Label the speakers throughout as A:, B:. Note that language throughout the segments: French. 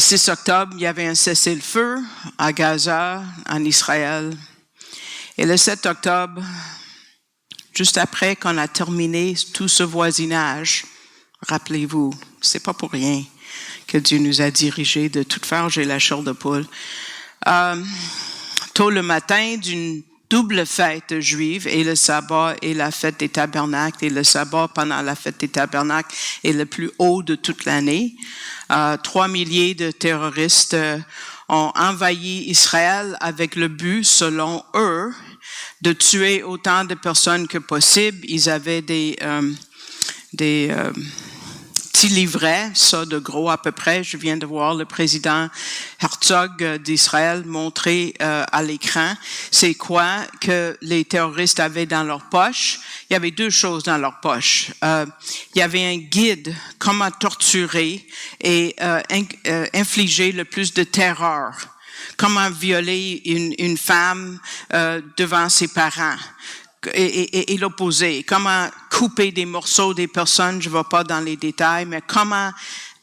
A: 6 octobre, il y avait un cessez-le-feu à Gaza, en Israël. Et le 7 octobre, juste après qu'on a terminé tout ce voisinage, rappelez-vous, c'est pas pour rien que Dieu nous a dirigés de toute faire, j'ai la chair de poule. Tôt le matin d'une double fête juive, et le sabbat et la fête des tabernacles, et le sabbat pendant la fête des tabernacles est le plus haut de toute l'année. 3 milliers de terroristes ont envahi Israël avec le but, selon eux, de tuer autant de personnes que possible. Ils avaient des petits livrets, ça de gros à peu près. Je viens de voir le président Herzog d'Israël montrer à l'écran c'est quoi que les terroristes avaient dans leur poche. Il y avait 2 choses dans leur poche. Il y avait un guide comment torturer et infliger le plus de terreur. Comment violer une femme devant ses parents. Et l'opposé, comment couper des morceaux des personnes, je ne vais pas dans les détails, mais comment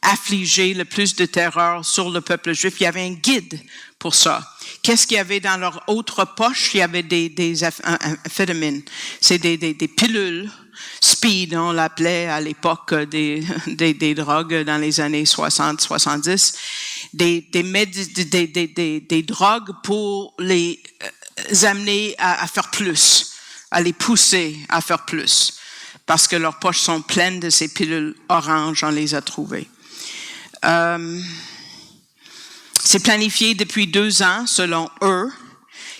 A: affliger le plus de terreur sur le peuple juif. Il y avait un guide pour ça. Qu'est-ce qu'il y avait dans leur autre poche? Il y avait des amphétamines. C'est des pilules. Speed, on l'appelait à l'époque des drogues dans les années 60-70. Des drogues pour les amener à faire plus. À les pousser à faire plus, parce que leurs poches sont pleines de ces pilules oranges, on les a trouvées. C'est planifié depuis 2 ans, selon eux.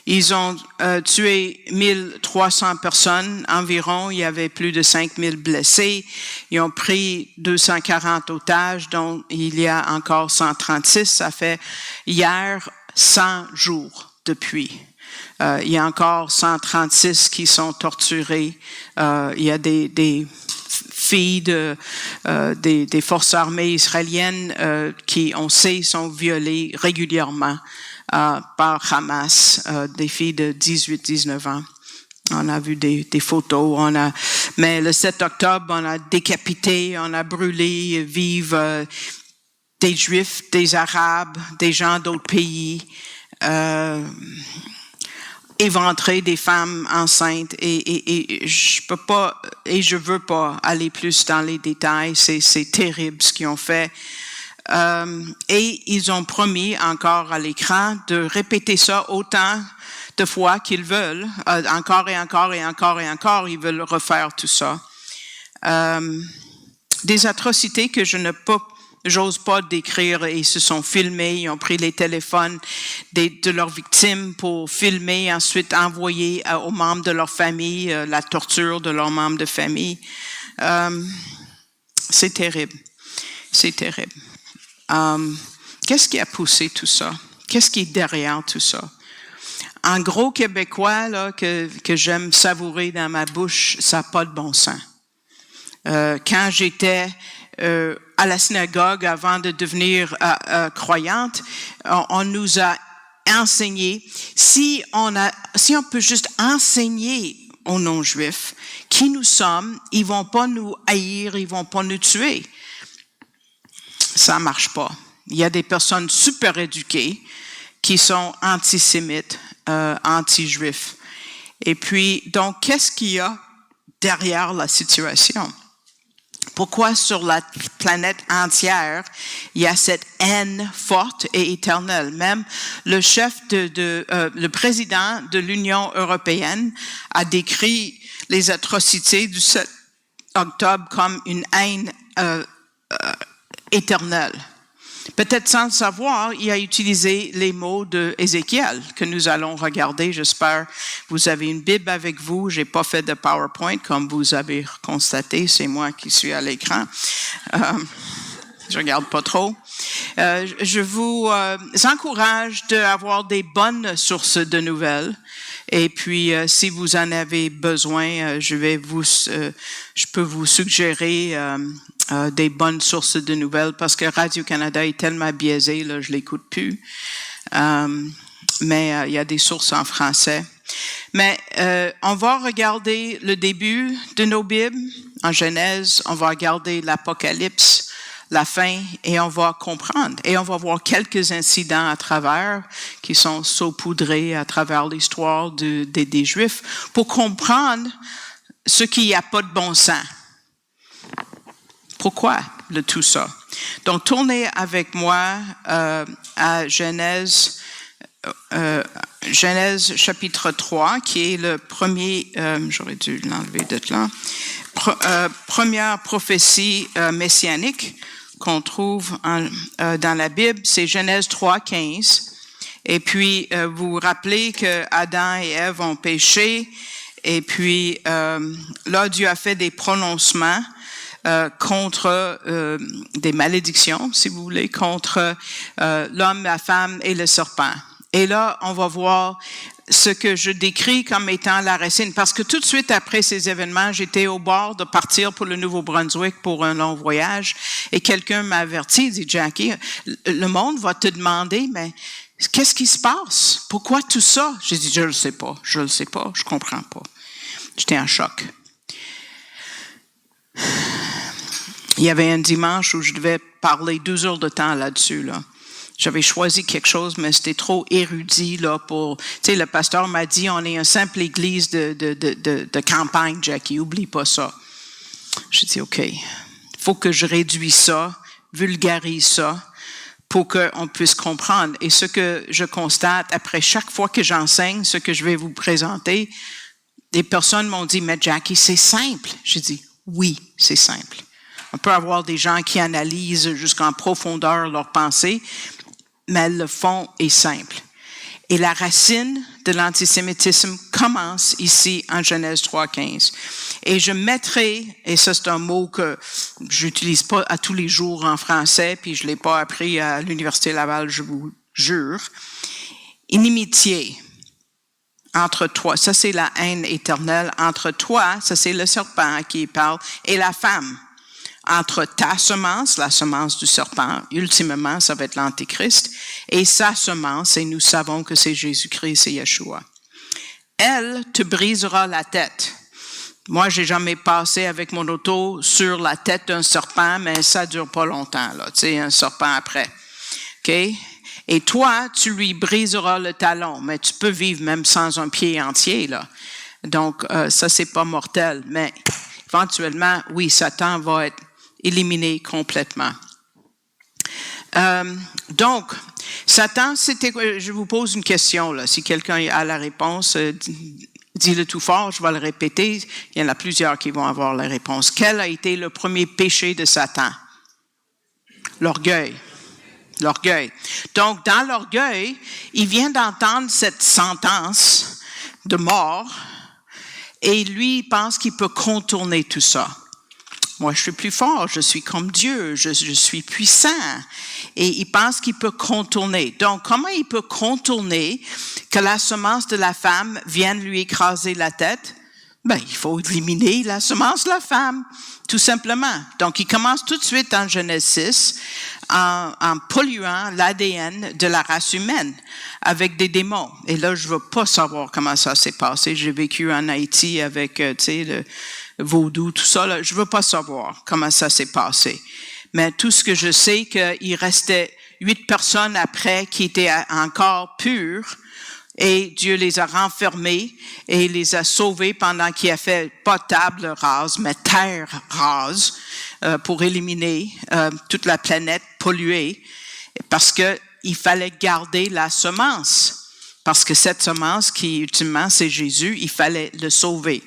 A: Ils ont tué 1300 personnes environ, il y avait plus de 5000 blessés. Ils ont pris 240 otages, dont il y a encore 136. Ça fait hier 100 jours depuis. Il y a encore 136 qui sont torturés. Il y a des filles des forces armées israéliennes qui, on sait, sont violées régulièrement par Hamas, des filles de 18-19 ans. On a vu des photos. Mais le 7 octobre, on a décapité, on a brûlé vives des Juifs, des Arabes, des gens d'autres pays. Éventrer des femmes enceintes et je peux pas et je veux pas aller plus dans les détails, c'est terrible ce qu'ils ont fait. Et ils ont promis encore à l'écran de répéter ça autant de fois qu'ils veulent, encore et encore et encore et encore, ils veulent refaire tout ça. Des atrocités que j'ose pas décrire, ils se sont filmés, ils ont pris les téléphones de leurs victimes pour filmer, ensuite envoyer aux membres de leur famille la torture de leurs membres de famille. C'est terrible. C'est terrible. Qu'est-ce qui a poussé tout ça? Qu'est-ce qui est derrière tout ça? En gros québécois là, que j'aime savourer dans ma bouche, ça n'a pas de bon sens. Quand j'étais à la synagogue avant de devenir croyante, on nous a enseigné, si on peut juste enseigner aux non-juifs qui nous sommes, ils vont pas nous haïr, ils vont pas nous tuer. Ça marche pas. Il y a des personnes super éduquées qui sont antisémites, anti-juifs. Et puis, donc, qu'est-ce qu'il y a derrière la situation? Pourquoi sur la planète entière, il y a cette haine forte et éternelle? Même le chef le président de l'Union européenne a décrit les atrocités du 7 octobre comme une haine éternelle. Peut-être sans le savoir, il a utilisé les mots de Ézéchiel que nous allons regarder. J'espère vous avez une Bible avec vous. J'ai pas fait de PowerPoint comme vous avez constaté. C'est moi qui suis à l'écran. Je regarde pas trop. Je vous encourage d'avoir des bonnes sources de nouvelles. Et puis, si vous en avez besoin, je peux vous suggérer des bonnes sources de nouvelles parce que Radio-Canada est tellement biaisé, là, je l'écoute plus. Mais il y a des sources en français. Mais on va regarder le début de nos Bibles en Genèse. On va regarder l'Apocalypse, la fin et on va comprendre. Et on va voir quelques incidents à travers qui sont saupoudrés à travers l'histoire des Juifs pour comprendre ce qu'il n'y a pas de bon sens. Pourquoi tout ça? Donc, tournez avec moi à Genèse chapitre 3, qui est le premier, j'aurais dû l'enlever de là, première prophétie messianique qu'on trouve dans la Bible, c'est Genèse 3, 15. Et puis, vous vous rappelez que Adam et Ève ont péché, et puis là, Dieu a fait des prononcements contre des malédictions, si vous voulez, contre l'homme, la femme et le serpent. Et là, on va voir ce que je décris comme étant la racine. Parce que tout de suite après ces événements, j'étais au bord de partir pour le Nouveau-Brunswick pour un long voyage. Et quelqu'un m'a averti, il dit, Jackie, le monde va te demander, mais qu'est-ce qui se passe? Pourquoi tout ça? J'ai dit, je le sais pas, je comprends pas. J'étais en choc. Il y avait un dimanche où je devais parler 2 heures de temps là-dessus, là. J'avais choisi quelque chose, mais c'était trop érudit, là, pour, tu sais, le pasteur m'a dit, on est une simple église de campagne, Jackie, oublie pas ça. J'ai dit, OK, faut que je réduise ça, vulgarise ça, pour qu'on puisse comprendre. Et ce que je constate, après chaque fois que j'enseigne, ce que je vais vous présenter, des personnes m'ont dit, mais Jackie, c'est simple. J'ai dit, oui, c'est simple. On peut avoir des gens qui analysent jusqu'en profondeur leurs pensées, mais le fond est simple. Et la racine de l'antisémitisme commence ici en Genèse 3.15. Et je mettrai, et ça c'est un mot que j'utilise pas à tous les jours en français, puis je l'ai pas appris à l'Université Laval, je vous jure, inimitié entre toi, ça c'est la haine éternelle, entre toi, ça c'est le serpent qui parle, et la femme. Entre ta semence, la semence du serpent, ultimement, ça va être l'Antéchrist, et sa semence, et nous savons que c'est Jésus-Christ, c'est Yeshua. Elle te brisera la tête. Moi, j'ai jamais passé avec mon auto sur la tête d'un serpent, mais ça dure pas longtemps, là, tu sais, un serpent après. OK? Et toi, tu lui briseras le talon, mais tu peux vivre même sans un pied entier, là. Donc, ça, c'est pas mortel, mais éventuellement, oui, Satan va être éliminé complètement. Donc, Satan, c'était, je vous pose une question, là. Si quelqu'un a la réponse, dis-le tout fort, je vais le répéter. Il y en a plusieurs qui vont avoir la réponse. Quel a été le premier péché de Satan? L'orgueil. L'orgueil. Donc, dans l'orgueil, il vient d'entendre cette sentence de mort et lui, il pense qu'il peut contourner tout ça. Moi, je suis plus fort, je suis comme Dieu, je suis puissant. Et il pense qu'il peut contourner. Donc, comment il peut contourner que la semence de la femme vienne lui écraser la tête? Ben, il faut éliminer la semence de la femme, tout simplement. Donc, il commence tout de suite en Genèse 6 en polluant l'ADN de la race humaine avec des démons. Et là, je veux pas savoir comment ça s'est passé. J'ai vécu en Haïti avec, tu sais, le vaudou, tout ça. Là. Je veux pas savoir comment ça s'est passé. Mais tout ce que je sais, qu'il restait 8 personnes après qui étaient encore pures. Et Dieu les a renfermés et les a sauvés pendant qu'il a fait pas table rase, mais terre rase, pour éliminer toute la planète polluée, parce que il fallait garder la semence, parce que cette semence qui ultimement c'est Jésus, il fallait le sauver.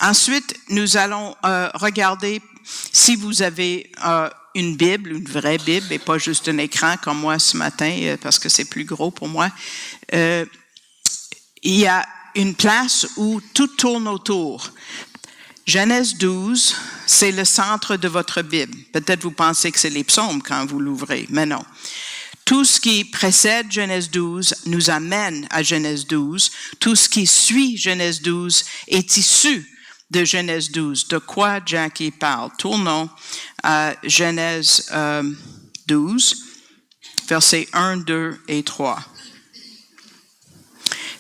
A: Ensuite, nous allons regarder si vous avez une Bible, une vraie Bible, et pas juste un écran comme moi ce matin, parce que c'est plus gros pour moi. Il y a une place où tout tourne autour. Genèse 12, c'est le centre de votre Bible. Peut-être vous pensez que c'est les psaumes quand vous l'ouvrez, mais non. Tout ce qui précède Genèse 12 nous amène à Genèse 12. Tout ce qui suit Genèse 12 est issu de Genèse 12. De quoi Jackie parle? Tournons à Genèse 12, versets 1, 2 et 3.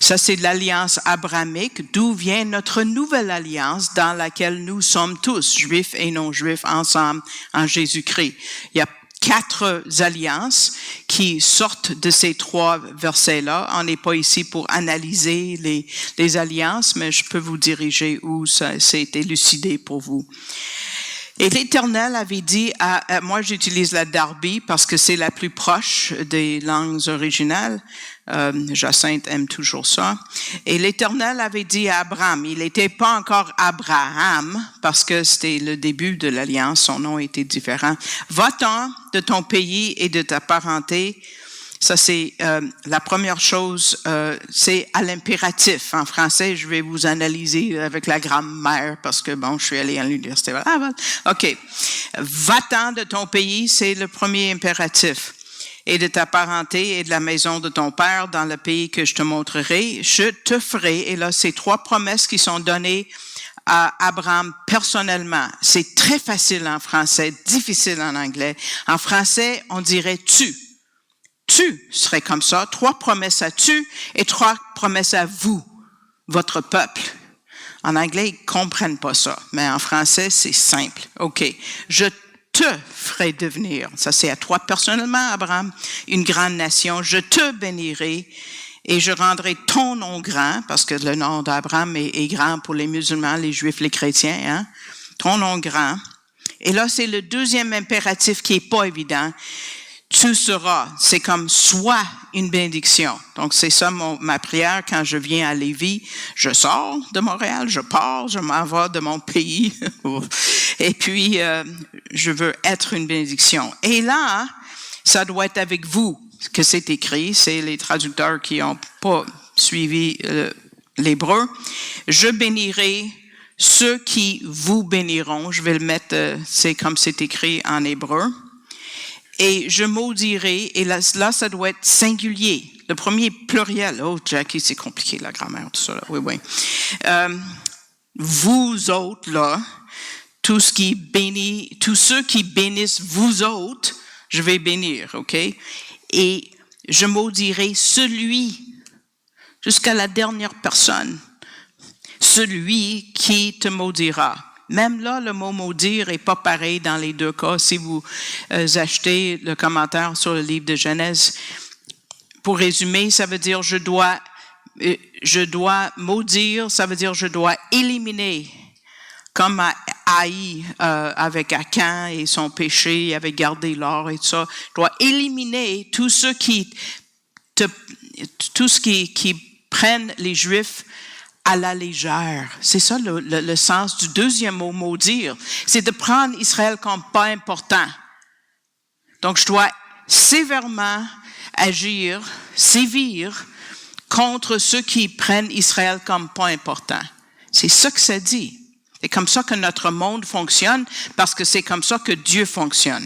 A: Ça, c'est l'alliance abrahamique, d'où vient notre nouvelle alliance dans laquelle nous sommes tous, juifs et non-juifs, ensemble en Jésus-Christ. Il y a 4 alliances qui sortent de ces 3 versets-là. On n'est pas ici pour analyser les alliances, mais je peux vous diriger où ça s'est élucidé pour vous. Et l'Éternel avait dit moi j'utilise la Darby parce que c'est la plus proche des langues originales. Jacinthe aime toujours ça. Et l'Éternel avait dit à Abraham, il n'était pas encore Abraham parce que c'était le début de l'alliance, son nom était différent. Va-t'en de ton pays et de ta parenté. Ça, c'est la première chose, c'est à l'impératif. En français, je vais vous analyser avec la grammaire parce que, bon, je suis allée à l'université. OK. Va-t'en de ton pays, c'est le premier impératif. Et de ta parenté et de la maison de ton père dans le pays que je te montrerai, je te ferai. Et là, c'est 3 promesses qui sont données à Abraham personnellement. C'est très facile en français, difficile en anglais. En français, on dirait tu. Tu serais comme ça. 3 promesses à tu et 3 promesses à vous, votre peuple. En anglais, ils comprennent pas ça. Mais en français, c'est simple. OK. Je te ferai devenir, ça c'est à toi personnellement, Abraham, une grande nation. Je te bénirai et je rendrai ton nom grand, parce que le nom d'Abraham est grand pour les musulmans, les juifs, les chrétiens, hein? Ton nom grand. Et là, c'est le deuxième impératif qui est pas évident. Tu seras, c'est comme sois une bénédiction. Donc, c'est ça ma prière quand je viens à Lévis. Je sors de Montréal, je pars, je m'en vais de mon pays. Et puis, je veux être une bénédiction. Et là, ça doit être avec vous que c'est écrit. C'est les traducteurs qui n'ont pas suivi l'hébreu. Je bénirai ceux qui vous béniront. Je vais le mettre, c'est comme c'est écrit en hébreu. Et je maudirai, et là, ça doit être singulier. Le premier pluriel. Oh, Jackie, c'est compliqué, la grammaire, tout ça, là. Oui. Vous autres, là, tous ceux qui bénissent vous autres, je vais bénir, OK? Et je maudirai celui, jusqu'à la dernière personne, celui qui te maudira. Même là, le mot maudire est pas pareil dans les 2 cas. Si vous achetez le commentaire sur le livre de Genèse, pour résumer, ça veut dire je dois maudire, ça veut dire je dois éliminer, comme Haï avec Achan et son péché, il avait gardé l'or et tout ça. Je dois éliminer tous ceux qui prennent les Juifs à la légère. C'est ça le sens du deuxième mot, maudire. C'est de prendre Israël comme pas important. Donc, je dois sévèrement sévir contre ceux qui prennent Israël comme pas important. C'est ça que ça dit. C'est comme ça que notre monde fonctionne, parce que c'est comme ça que Dieu fonctionne.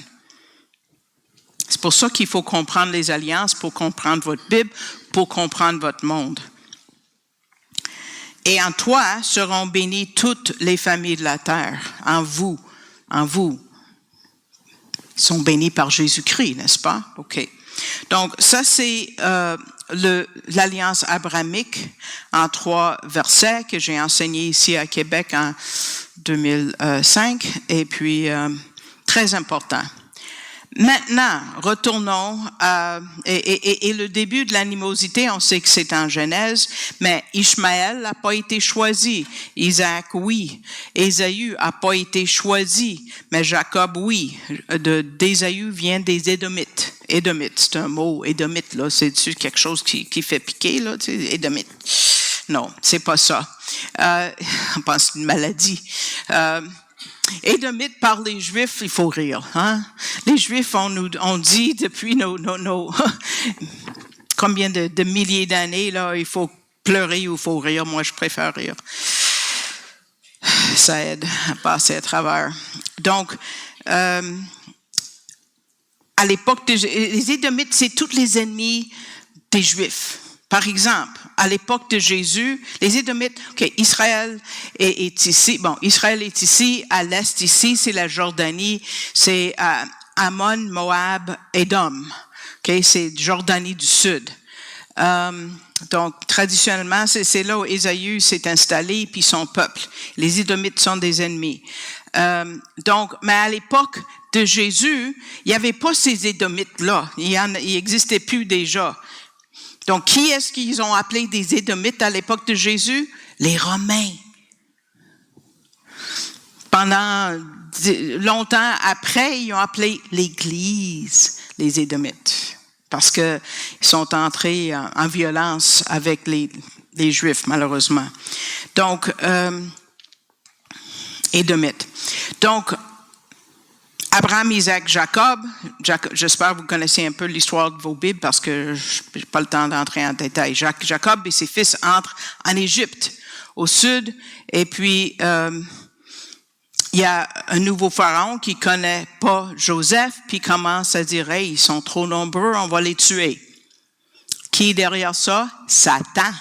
A: C'est pour ça qu'il faut comprendre les alliances, pour comprendre votre Bible, pour comprendre votre monde. Et en toi seront bénies toutes les familles de la terre. En vous. Ils sont bénis par Jésus-Christ, n'est-ce pas? OK. Donc, ça, c'est l'alliance abrahamique en 3 versets que j'ai enseigné ici à Québec en 2005. Et puis, très important. Maintenant, retournons et le début de l'animosité, on sait que c'est en Genèse, mais Ishmaël n'a pas été choisi. Isaac, oui. Ésaü n'a pas été choisi, mais Jacob, oui. D'Ésaü vient des Édomites. Édomite, c'est un mot, Édomite, là, c'est-tu quelque chose qui fait piquer, là, tu sais, Édomite. Non, c'est pas ça. On pense que c'est une maladie. Édomite par les Juifs, il faut rire. Hein? Les Juifs, on dit depuis nos combien de milliers d'années, là, il faut pleurer ou il faut rire. Moi, je préfère rire. Ça aide à passer à travers. Donc, à l'époque, les Édomites, c'est tous les ennemis des Juifs. Par exemple, à l'époque de Jésus, les Édomites, OK, Israël est ici. Bon, Israël est ici, à l'est ici, c'est la Jordanie, c'est Ammon, Moab, Édom. OK, c'est Jordanie du Sud. Donc, traditionnellement, c'est là où Ésaü s'est installé, puis son peuple. Les Édomites sont des ennemis. Mais à l'époque de Jésus, il n'y avait pas ces Édomites-là. Il n'existait plus déjà. Donc, qui est-ce qu'ils ont appelé des Édomites à l'époque de Jésus? Les Romains. Pendant longtemps après, ils ont appelé l'Église les Édomites. Parce qu'ils sont entrés en violence avec les Juifs, malheureusement. Donc, Édomites. Donc, Abraham, Isaac, Jacob, j'espère que vous connaissez un peu l'histoire de vos Bibles parce que je n'ai pas le temps d'entrer en détail. Jacob et ses fils entrent en Égypte, au sud, et puis il y a un nouveau pharaon qui connaît pas Joseph, puis commence à dire, hey, ils sont trop nombreux, on va les tuer. Qui est derrière ça? Satan.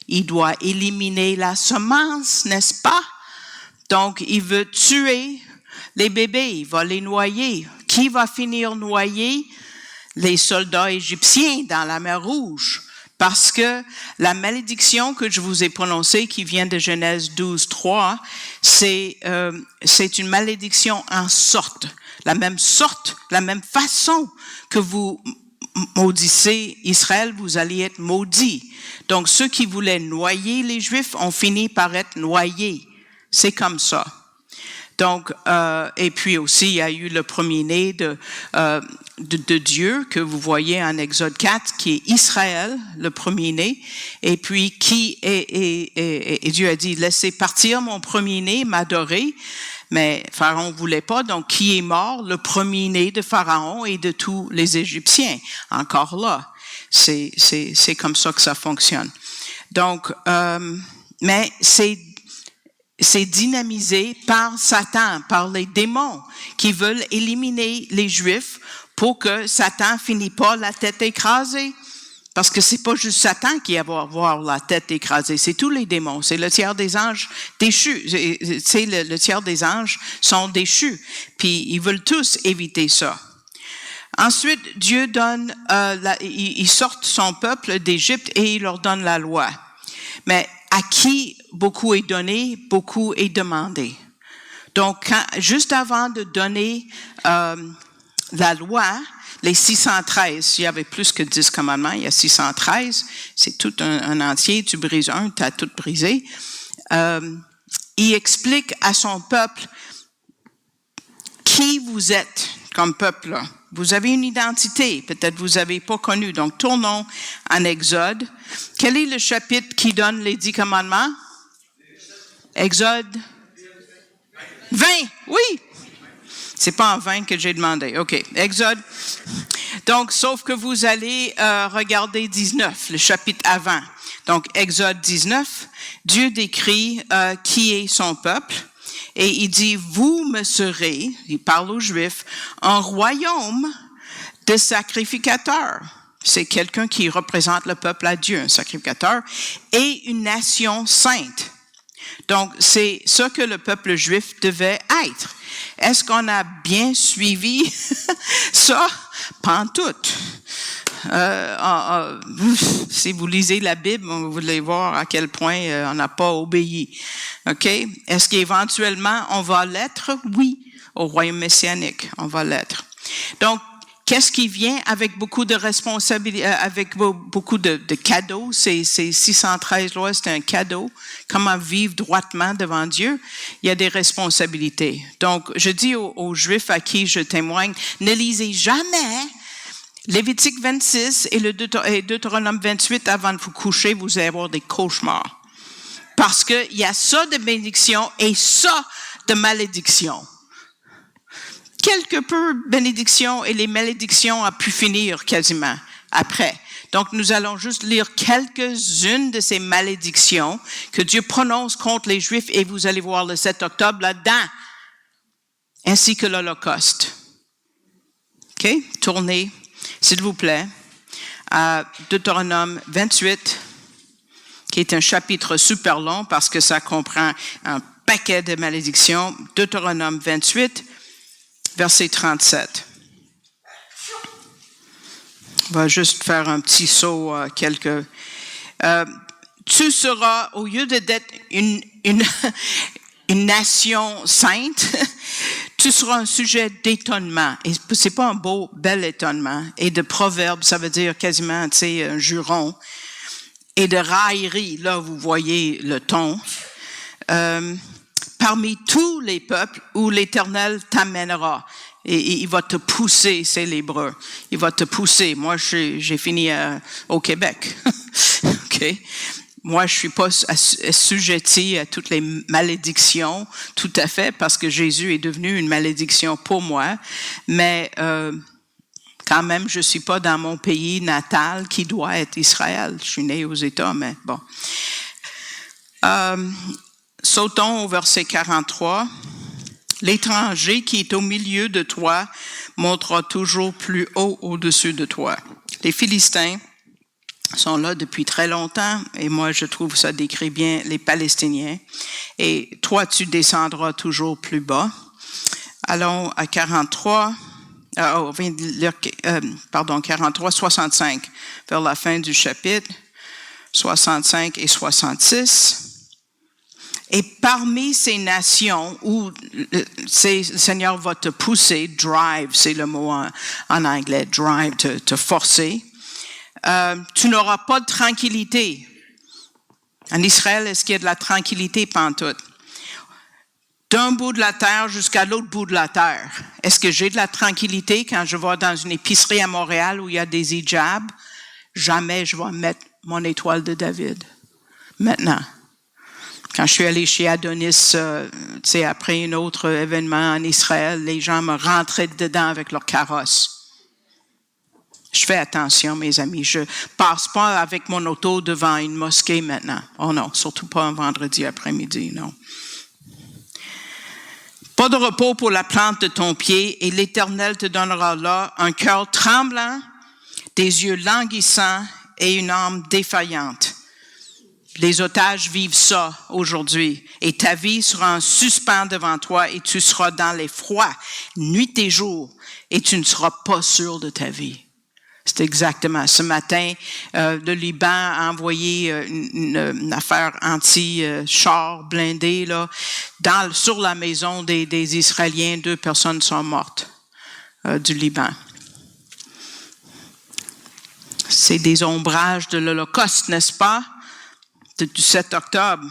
A: Il doit éliminer la semence, n'est-ce pas? Donc, il veut tuer les bébés, il va les noyer. Qui va finir noyé? Les soldats égyptiens dans la mer Rouge. Parce que la malédiction que je vous ai prononcée, qui vient de Genèse 12, 3, c'est une malédiction en sorte, la même façon que vous maudissez Israël, vous allez être maudits. Donc, ceux qui voulaient noyer les Juifs ont fini par être noyés. C'est comme ça. Donc, et puis aussi, il y a eu le premier-né de Dieu que vous voyez en Exode 4, qui est Israël, le premier-né. Et puis, et Dieu a dit, laissez partir mon premier-né, m'adorer. Mais Pharaon voulait pas. Donc, qui est mort? Le premier-né de Pharaon et de tous les Égyptiens. Encore là. C'est comme ça que ça fonctionne. Donc, mais c'est dynamisé par Satan, par les démons qui veulent éliminer les Juifs pour que Satan finisse pas la tête écrasée. Parce que c'est pas juste Satan qui va avoir la tête écrasée, c'est tous les démons, c'est le tiers des anges déchus. C'est le tiers des anges sont déchus, puis ils veulent tous éviter ça. Ensuite, Dieu donne, il sort son peuple d'Égypte et il leur donne la loi. Mais à qui beaucoup est donné, beaucoup est demandé. Donc, juste avant de donner la loi, les 613, il y avait plus que 10 commandements, il y a 613, c'est tout un entier, tu brises un, tu as tout brisé. Il explique à son peuple qui vous êtes comme peuple là. Vous avez une identité, peut-être vous n'avez pas connu. Donc, tournons en Exode. Quel est le chapitre qui donne les 10 commandements? Exode 20, oui. C'est pas en 20 que j'ai demandé. OK, Exode. Donc, sauf que vous allez regarder 19, le chapitre avant. Donc, Exode 19, Dieu décrit qui est son peuple. Et il dit, vous me serez, il parle aux Juifs, un royaume de sacrificateurs. C'est quelqu'un qui représente le peuple à Dieu, un sacrificateur, et une nation sainte. Donc, c'est ce que le peuple juif devait être. Est-ce qu'on a bien suivi ça? Pantoute. Si vous lisez la Bible, vous allez voir à quel point on n'a pas obéi. OK? Est-ce qu'éventuellement, on va l'être? Oui. Au royaume messianique, on va l'être. Donc, qu'est-ce qui vient avec beaucoup de responsabilités, avec beaucoup de cadeaux? Ces 613 lois, c'est un cadeau. Comment vivre droitement devant Dieu? Il y a des responsabilités. Donc, je dis aux Juifs à qui je témoigne, ne lisez jamais Lévitique 26 et Deutéronome 28 avant de vous coucher, vous allez avoir des cauchemars. Parce qu'il y a ça de bénédiction et ça de malédiction. Quelque peu bénédiction et les malédictions a pu finir quasiment après. Donc, nous allons juste lire quelques-unes de ces malédictions que Dieu prononce contre les Juifs et vous allez voir le 7 octobre là-dedans, ainsi que l'Holocauste. OK? Tournez, s'il vous plaît, à Deutéronome 28, qui est un chapitre super long parce que ça comprend un paquet de malédictions. Deutéronome 28, verset 37. On va juste faire un petit saut quelques Tu seras, au lieu d'être une nation sainte, tu seras un sujet d'étonnement. Et c'est pas un bel étonnement. Et de proverbe, ça veut dire quasiment, tu sais, un juron. Et de raillerie, là, vous voyez le ton. Parmi tous les peuples où l'Éternel t'amènera. Et il va te pousser, c'est l'hébreu. Il va te pousser. Moi, j'ai fini au Québec. OK? Moi, je suis pas assujetti à toutes les malédictions, tout à fait, parce que Jésus est devenu une malédiction pour moi. Mais quand même, je suis pas dans mon pays natal qui doit être Israël. Je suis né aux États, mais bon. Sautons au verset 43. L'étranger qui est au milieu de toi montera toujours plus haut au-dessus de toi. Les Philistins sont là depuis très longtemps et moi je trouve ça décrit bien les Palestiniens. Et toi tu descendras toujours plus bas. Allons à 43. 43, 65, vers la fin du chapitre, 65 et 66. Et parmi ces nations où le Seigneur va te pousser, drive, c'est le mot en anglais, drive, te forcer, tu n'auras pas de tranquillité. En Israël, est-ce qu'il y a de la tranquillité pantoute? D'un bout de la terre jusqu'à l'autre bout de la terre. Est-ce que j'ai de la tranquillité quand je vais dans une épicerie à Montréal où il y a des hijabs? Jamais je vais mettre mon étoile de David. Maintenant. Quand je suis allée chez Adonis, après un autre événement en Israël, les gens me rentraient dedans avec leur carrosse. Je fais attention, mes amis. Je passe pas avec mon auto devant une mosquée maintenant. Oh non, surtout pas un vendredi après-midi, non. Pas de repos pour la plante de ton pied, et l'Éternel te donnera là un cœur tremblant, des yeux languissants et une âme défaillante. Les otages vivent ça aujourd'hui, et ta vie sera en suspens devant toi, et tu seras dans les froids, nuit et jour, et tu ne seras pas sûr de ta vie. C'est exactement. Ce matin, le Liban a envoyé une affaire anti-char blindé là, sur la maison des Israéliens. 2 personnes sont mortes du Liban. C'est des ombrages de l'Holocauste, n'est-ce pas? Du 7 octobre.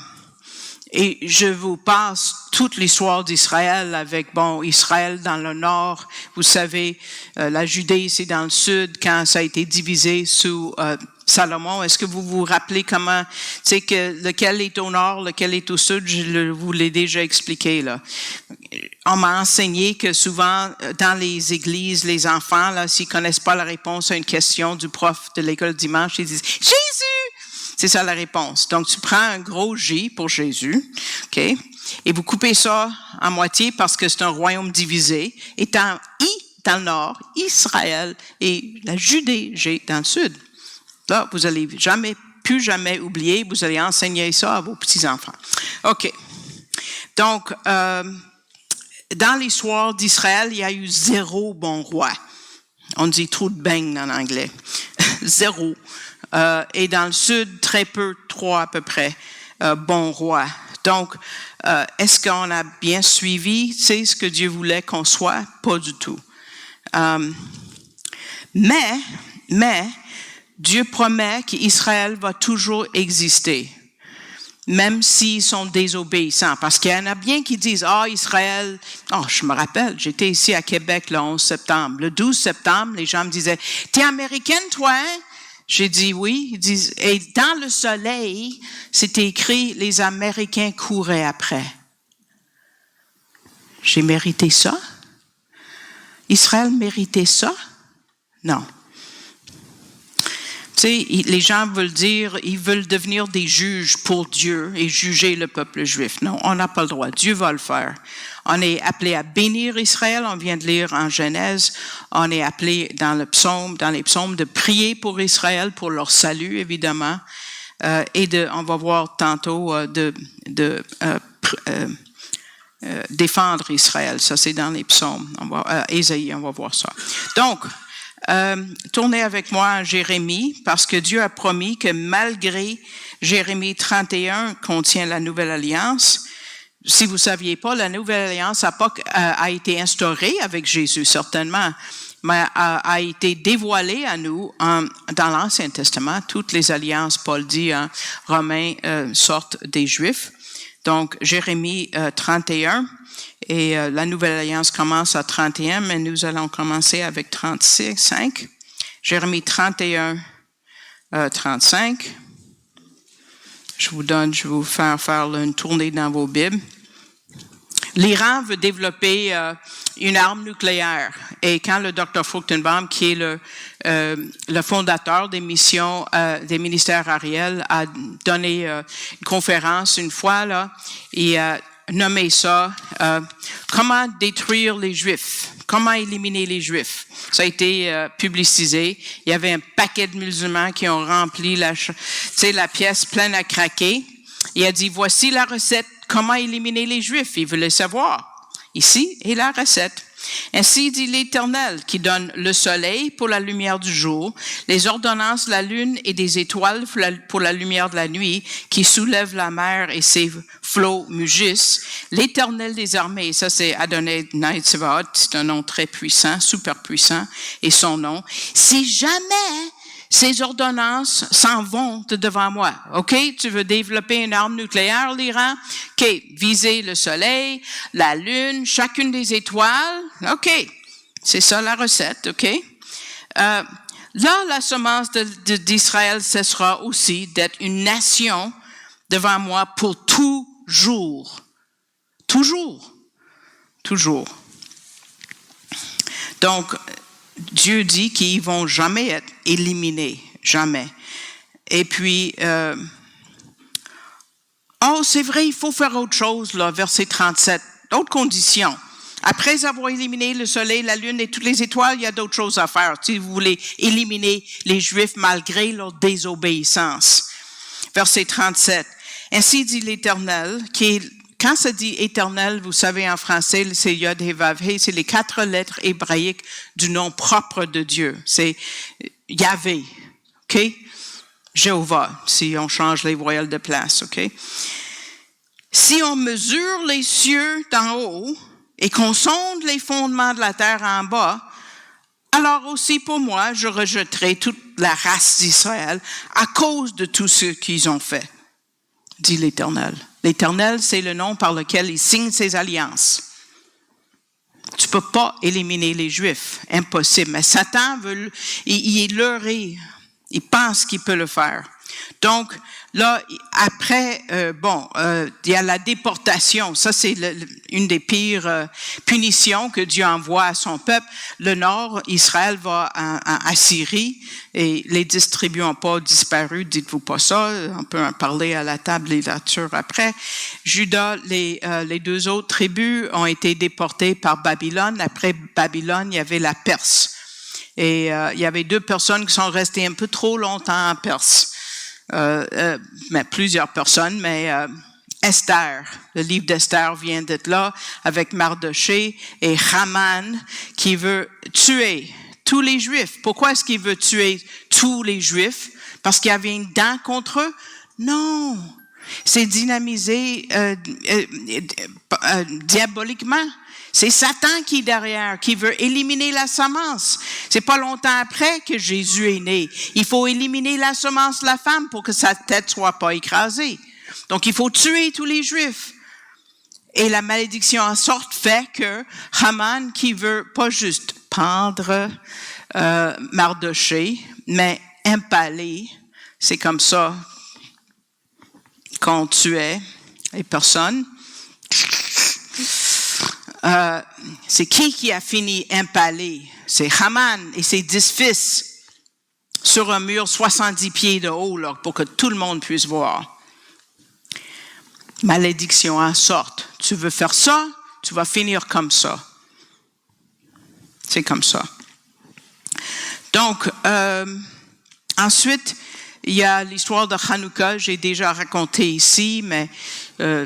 A: Et je vous passe toute l'histoire d'Israël avec, Israël dans le nord. Vous savez, la Judée, c'est dans le sud, quand ça a été divisé sous Salomon. Est-ce que vous vous rappelez comment, lequel est au nord, lequel est au sud? Je vous l'ai déjà expliqué, là. On m'a enseigné que souvent, dans les églises, les enfants, là, s'ils connaissent pas la réponse à une question du prof de l'école dimanche, ils disent « Jésus! » C'est ça la réponse. Donc, tu prends un gros J pour Jésus, OK? Et vous coupez ça en moitié parce que c'est un royaume divisé. Étant I dans le nord, Israël, et la Judée, G dans le sud. Là, vous allez plus jamais oublier, vous allez enseigner ça à vos petits-enfants. OK. Donc, dans l'histoire d'Israël, il y a eu 0 bon roi. On dit trou de beigne en anglais. 0. Et dans le sud, très peu, 3 à peu près, bons rois. Donc, est-ce qu'on a bien suivi, ce que Dieu voulait qu'on soit? Pas du tout. Mais, Dieu promet qu'Israël va toujours exister, même s'ils sont désobéissants. Parce qu'il y en a bien qui disent, Israël, je me rappelle, j'étais ici à Québec le 11 septembre. Le 12 septembre, les gens me disaient, t'es américaine, toi, hein? J'ai dit oui. Ils disent, et dans le soleil, c'était écrit, les Américains couraient après. J'ai mérité ça? Israël méritait ça? Non. Tu sais, les gens veulent dire, ils veulent devenir des juges pour Dieu et juger le peuple juif. Non, on n'a pas le droit. Dieu va le faire. On est appelé à bénir Israël. On vient de lire en Genèse. On est appelé dans les psaumes, de prier pour Israël, pour leur salut, évidemment. On va voir tantôt défendre Israël. Ça, c'est dans les psaumes. Ésaïe, on va voir ça. Donc, Tournez avec moi à Jérémie, parce que Dieu a promis que malgré Jérémie 31 contient la Nouvelle Alliance, si vous saviez pas, la Nouvelle Alliance a été instaurée avec Jésus, certainement, mais a été dévoilée à nous dans l'Ancien Testament. Toutes les alliances, Paul dit, Romains, sortent des Juifs. Donc, Jérémie 31, et la Nouvelle Alliance commence à 31, mais nous allons commencer avec 35. Jérémie 31, 35. Je vais vous faire une tournée dans vos Bibles. L'Iran veut développer une arme nucléaire. Et quand le Dr. Fruchtenbaum, qui est le fondateur des missions des ministères Ariel, a donné une conférence une fois, là, il a nommé ça « Comment détruire les Juifs ». Comment éliminer les Juifs? Ça a été publicisé. Il y avait un paquet de musulmans qui ont rempli la pièce pleine à craquer. Il a dit, voici la recette. Comment éliminer les Juifs? Il voulait savoir. Ici est la recette. Ainsi dit l'Éternel, qui donne le soleil pour la lumière du jour, les ordonnances de la lune et des étoiles pour la lumière de la nuit, qui soulève la mer et ses flots mugissent. L'Éternel des armées, ça c'est Adonai Tsevaot, c'est un nom très puissant, super puissant, et son nom. Si jamais ces ordonnances s'en vont de devant moi. OK? Tu veux développer une arme nucléaire, l'Iran? OK. Viser le soleil, la lune, chacune des étoiles. OK. C'est ça la recette. OK? Là, la semence d'Israël cessera aussi d'être une nation devant moi pour toujours. Toujours. Toujours. Donc, Dieu dit qu'ils vont jamais être éliminés, jamais. Et puis, c'est vrai, il faut faire autre chose, là, verset 37, d'autres conditions. Après avoir éliminé le soleil, la lune et toutes les étoiles, il y a d'autres choses à faire. Si vous voulez éliminer les Juifs malgré leur désobéissance. Verset 37. Ainsi dit l'Éternel, quand ça dit éternel, vous savez, en français, c'est Yod He Vav He, c'est les 4 lettres hébraïques du nom propre de Dieu. C'est Yahvé, OK? Jéhovah, si on change les voyelles de place, OK? Si on mesure les cieux d'en haut et qu'on sonde les fondements de la terre en bas, alors aussi pour moi, je rejetterai toute la race d'Israël à cause de tout ce qu'ils ont fait, dit l'Éternel. L'Éternel, c'est le nom par lequel il signe ses alliances. Tu peux pas éliminer les Juifs, impossible. Mais Satan il est leurré, il pense qu'il peut le faire. Donc là, après, il y a la déportation. Ça, c'est une des pires punitions que Dieu envoie à son peuple. Le nord, Israël va à Syrie et les distribus n'ont pas disparu. Dites-vous pas ça. On peut en parler à la table des lectures après. Juda, les 2 autres tribus ont été déportées par Babylone. Après Babylone, il y avait la Perse. Et il y avait 2 personnes qui sont restées un peu trop longtemps en Perse. Mais plusieurs personnes, mais Esther, le livre d'Esther vient d'être là avec Mardoché et Haman qui veut tuer tous les Juifs. Pourquoi est-ce qu'il veut tuer tous les Juifs? Parce qu'il y avait une dent contre eux? Non, c'est dynamisé diaboliquement. C'est Satan qui est derrière, qui veut éliminer la semence. C'est pas longtemps après que Jésus est né. Il faut éliminer la semence de la femme pour que sa tête soit pas écrasée. Donc, il faut tuer tous les Juifs. Et la malédiction en sorte fait que Haman, qui veut pas juste pendre Mardoché, mais empaler, c'est comme ça qu'on tuait les personnes. C'est qui a fini empalé? C'est Haman et ses 10 fils sur un mur 70 pieds de haut là, pour que tout le monde puisse voir. Malédiction en sorte. Tu veux faire ça, tu vas finir comme ça. C'est comme ça. Donc, ensuite, il y a l'histoire de Hanouka, j'ai déjà raconté ici, mais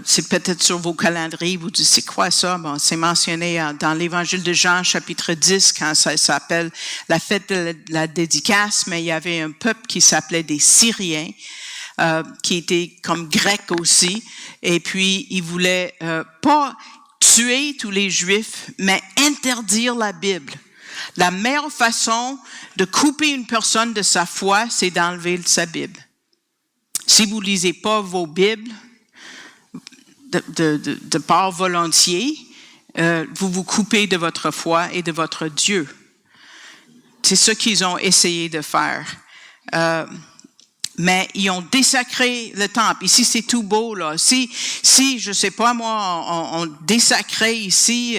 A: c'est peut-être sur vos calendriers, vous dites, c'est quoi ça? Bon, c'est mentionné dans l'Évangile de Jean, chapitre 10, quand ça s'appelle la fête de la dédicace, mais il y avait un peuple qui s'appelait des Syriens, qui étaient comme grecs aussi, et puis ils voulaient pas tuer tous les Juifs, mais interdire la Bible. La meilleure façon de couper une personne de sa foi, c'est d'enlever sa Bible. Si vous lisez pas vos Bibles de part volontiers, vous vous coupez de votre foi et de votre Dieu. C'est ce qu'ils ont essayé de faire. Mais ils ont désacré le temple. Ici, c'est tout beau, là. Si, je sais pas, moi, on désacrait ici,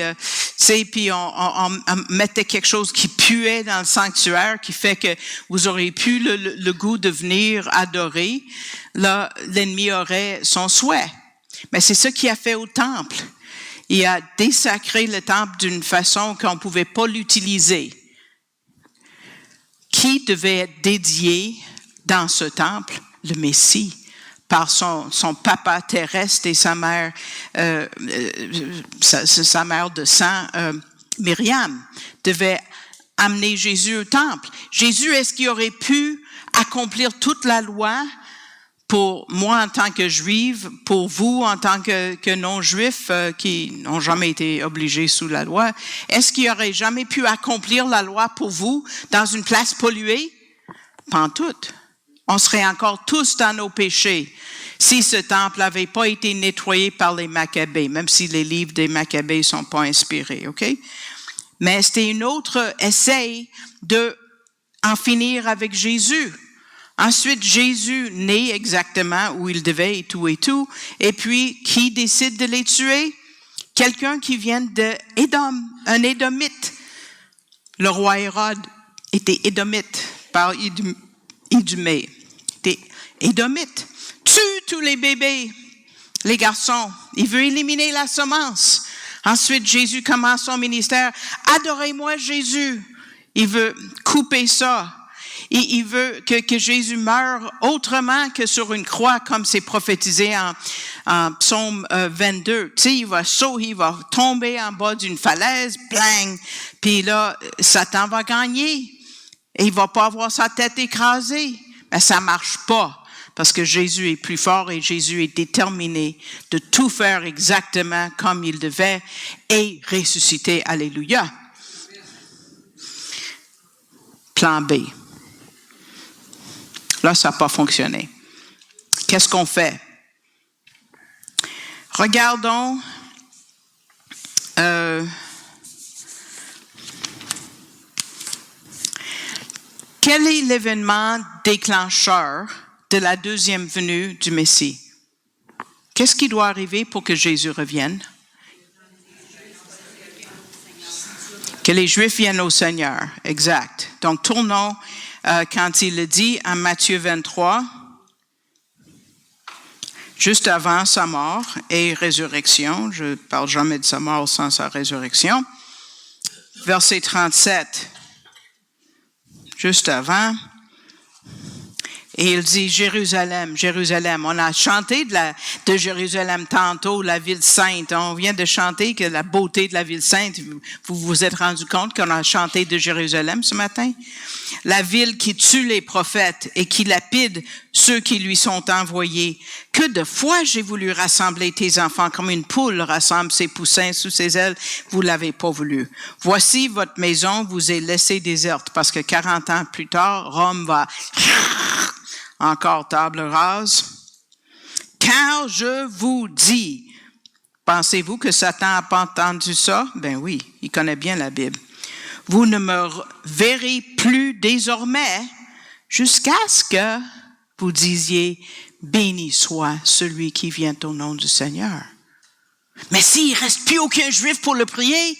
A: puis on mettait quelque chose qui puait dans le sanctuaire, qui fait que vous auriez pu le goût de venir adorer, là, l'ennemi aurait son souhait. Mais c'est ce qu'il a fait au temple. Il a désacré le temple d'une façon qu'on pouvait pas l'utiliser. Qui devait être dédié dans ce temple? Le Messie, par son papa terrestre et sa mère, sa mère de sang, Myriam, devait amener Jésus au temple. Jésus, est-ce qu'il aurait pu accomplir toute la loi pour moi en tant que juive, pour vous en tant que non-juifs qui n'ont jamais été obligés sous la loi? Est-ce qu'il aurait jamais pu accomplir la loi pour vous dans une place polluée? Pantoute. On serait encore tous dans nos péchés si ce temple n'avait pas été nettoyé par les Maccabées, même si les livres des Maccabées sont pas inspirés, OK? Mais c'était une autre essai de en finir avec Jésus. Ensuite, Jésus naît exactement où il devait et tout. Et puis, qui décide de les tuer? Quelqu'un qui vient d'Édom, un Édomite. Le roi Hérode était Édomite par Idumée. Des Édomites. Tue tous les bébés, les garçons. Il veut éliminer la semence. Ensuite, Jésus commence son ministère. Adorez-moi Jésus. Il veut couper ça. Il veut que Jésus meure autrement que sur une croix, comme c'est prophétisé en Psaume 22. Tu sais, il va tomber en bas d'une falaise, blang. Puis là, Satan va gagner. Et il va pas avoir sa tête écrasée. Mais ça marche pas, parce que Jésus est plus fort et Jésus est déterminé de tout faire exactement comme il devait et ressusciter. Alléluia. Plan B. Là, ça n'a pas fonctionné. Qu'est-ce qu'on fait? Regardons quel est l'événement déclencheur de la deuxième venue du Messie? Qu'est-ce qui doit arriver pour que Jésus revienne? Que les Juifs viennent au Seigneur, exact. Donc, tournons quand il le dit en Matthieu 23, juste avant sa mort et résurrection. Je ne parle jamais de sa mort sans sa résurrection. Verset 37. Juste avant, et il dit, Jérusalem, Jérusalem. On a chanté de Jérusalem tantôt, la ville sainte. On vient de chanter que la beauté de la ville sainte, vous vous êtes rendu compte qu'on a chanté de Jérusalem ce matin? La ville qui tue les prophètes et qui lapide ceux qui lui sont envoyés. Que de fois j'ai voulu rassembler tes enfants comme une poule rassemble ses poussins sous ses ailes. Vous l'avez pas voulu. Voici votre maison vous est laissée déserte parce que 40 ans plus tard, Rome va encore table rase. Car je vous dis, pensez-vous que Satan n'a pas entendu ça? Ben oui, il connaît bien la Bible. Vous ne me verrez plus désormais jusqu'à ce que vous disiez, béni soit celui qui vient au nom du Seigneur. Mais s'il ne reste plus aucun juif pour le prier,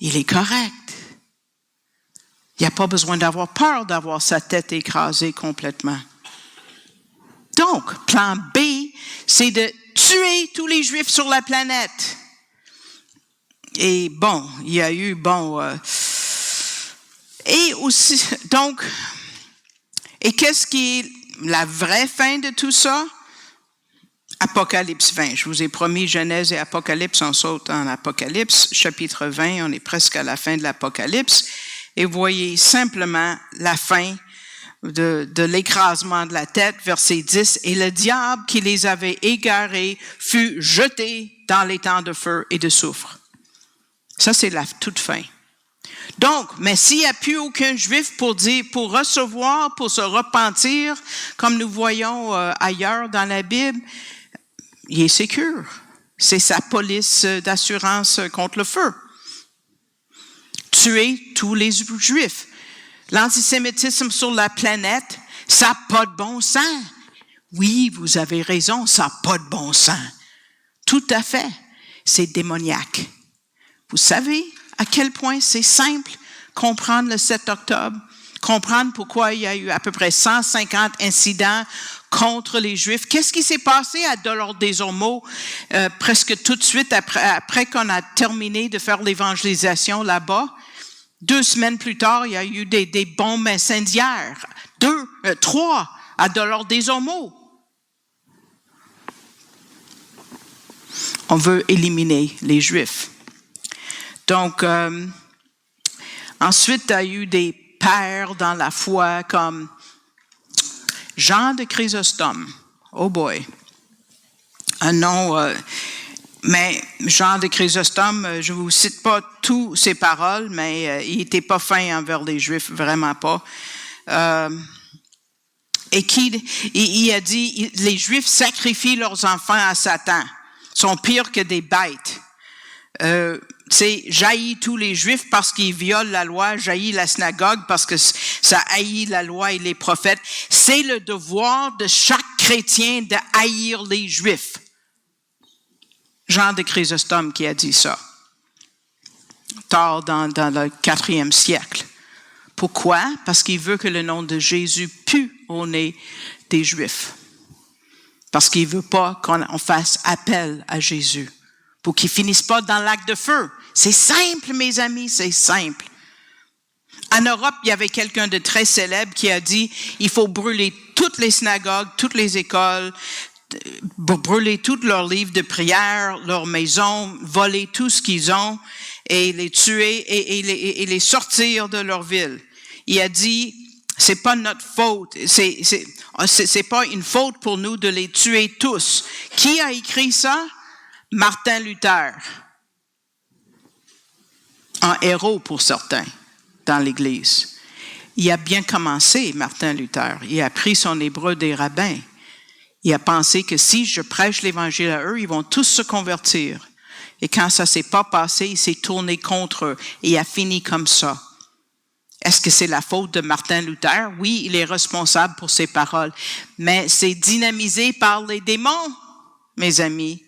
A: il est correct. Il n'y a pas besoin d'avoir peur d'avoir sa tête écrasée complètement. Donc, plan B, c'est de tuer tous les Juifs sur la planète. Et bon, il y a eu, et aussi, donc, Et qu'est-ce qui est la vraie fin de tout ça? Apocalypse 20. Je vous ai promis Genèse et Apocalypse, on saute en Apocalypse. Chapitre 20, on est presque à la fin de l'Apocalypse. Et vous voyez simplement la fin de l'écrasement de la tête, verset 10. Et le diable qui les avait égarés fut jeté dans les temps de feu et de soufre. Ça, c'est la toute fin. Donc, mais s'il n'y a plus aucun juif pour recevoir, pour se repentir, comme nous voyons ailleurs dans la Bible, il est sécure. C'est sa police d'assurance contre le feu. Tuer tous les juifs. L'antisémitisme sur la planète, ça n'a pas de bon sens. Oui, vous avez raison, ça n'a pas de bon sens. Tout à fait. C'est démoniaque. Vous savez à quel point c'est simple comprendre le 7 octobre, comprendre pourquoi il y a eu à peu près 150 incidents contre les Juifs. Qu'est-ce qui s'est passé à Dolores des Ormeaux presque tout de suite après qu'on a terminé de faire l'évangélisation là-bas? 2 semaines plus tard, il y a eu des bombes incendiaires. 3 à Dolores des Ormeaux. On veut éliminer les Juifs. Donc, ensuite, il y a eu des pères dans la foi comme Jean de Chrysostome. Oh boy. Un nom, mais Jean de Chrysostome, je ne vous cite pas toutes ses paroles, mais il n'était pas fin envers les Juifs, vraiment pas. Et il a dit, les Juifs sacrifient leurs enfants à Satan, sont pires que des bêtes. Jaillit tous les Juifs parce qu'ils violent la loi, jaillit la synagogue parce que ça haït la loi et les prophètes. C'est le devoir de chaque chrétien de haïr les Juifs. Jean de Chrysostome qui a dit ça, tard dans le 4e siècle. Pourquoi? Parce qu'il veut que le nom de Jésus pue au nez des Juifs. Parce qu'il veut pas qu'on fasse appel à Jésus. Pour qu'ils finissent pas dans le lac de feu. C'est simple, mes amis, c'est simple. En Europe, il y avait quelqu'un de très célèbre qui a dit, il faut brûler toutes les synagogues, toutes les écoles, brûler tous leurs livres de prière, leurs maisons, voler tout ce qu'ils ont et les tuer et les sortir de leur ville. Il a dit, c'est pas notre faute, c'est pas une faute pour nous de les tuer tous. Qui a écrit ça? Martin Luther, un héros pour certains dans l'Église. Il a bien commencé, Martin Luther. Il a pris son hébreu des rabbins. Il a pensé que si je prêche l'Évangile à eux, ils vont tous se convertir. Et quand ça s'est pas passé, il s'est tourné contre eux et il a fini comme ça. Est-ce que c'est la faute de Martin Luther? Oui, il est responsable pour ses paroles. Mais c'est dynamisé par les démons, mes amis.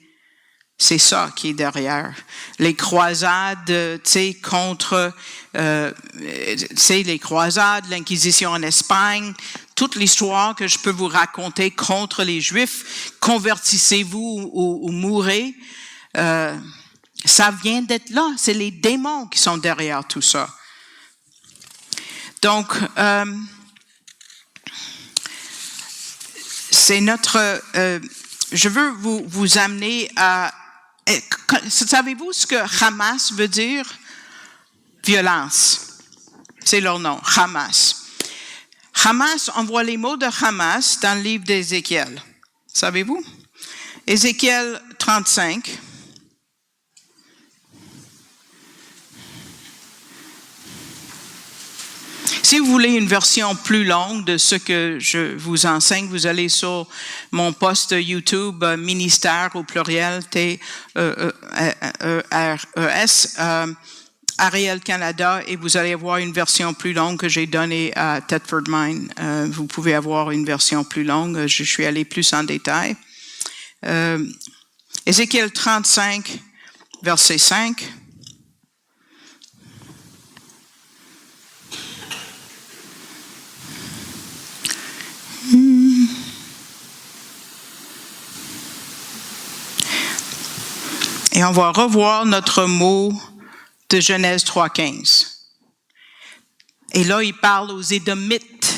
A: C'est ça qui est derrière. Les croisades, contre, les croisades, l'Inquisition en Espagne, toute l'histoire que je peux vous raconter contre les Juifs, convertissez-vous ou mourrez, ça vient d'être là. C'est les démons qui sont derrière tout ça. Donc, c'est notre... je veux vous amener à... Savez-vous ce que Hamas veut dire? Violence. C'est leur nom, Hamas. Hamas, on voit les mots de Hamas dans le livre d'Ézéchiel. Savez-vous? Ézéchiel 35. Si vous voulez une version plus longue de ce que je vous enseigne, vous allez sur mon post YouTube ministère au pluriel T-E-R-E-S Ariel Canada et vous allez avoir une version plus longue que j'ai donnée à Thetford Mine. Vous pouvez avoir une version plus longue. Je suis allé plus en détail. Ézéchiel 35, verset 5. Et on va revoir notre mot de Genèse 3.15. Et là, il parle aux Édomites.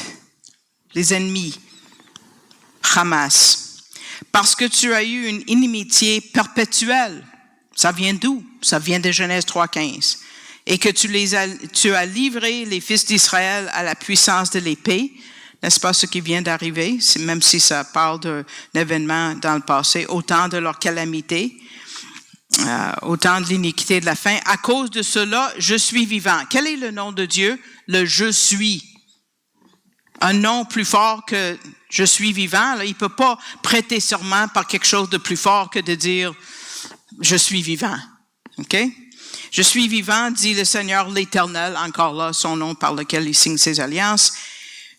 A: les ennemis, Hamas. Parce que tu as eu une inimitié perpétuelle. Ça vient d'où? Ça vient de Genèse 3,15. Et que tu as livré les fils d'Israël à la puissance de l'épée. N'est-ce pas ce qui vient d'arriver? Même si ça parle d'un événement dans le passé, autant de leur calamité, autant de l'iniquité de la faim. À cause de cela, je suis vivant. Quel est le nom de Dieu? Le je suis. Un nom plus fort que je suis vivant. Là, il ne peut pas prêter serment par quelque chose de plus fort que de dire je suis vivant. OK? Je suis vivant, dit le Seigneur l'Éternel, encore là, son nom par lequel il signe ses alliances.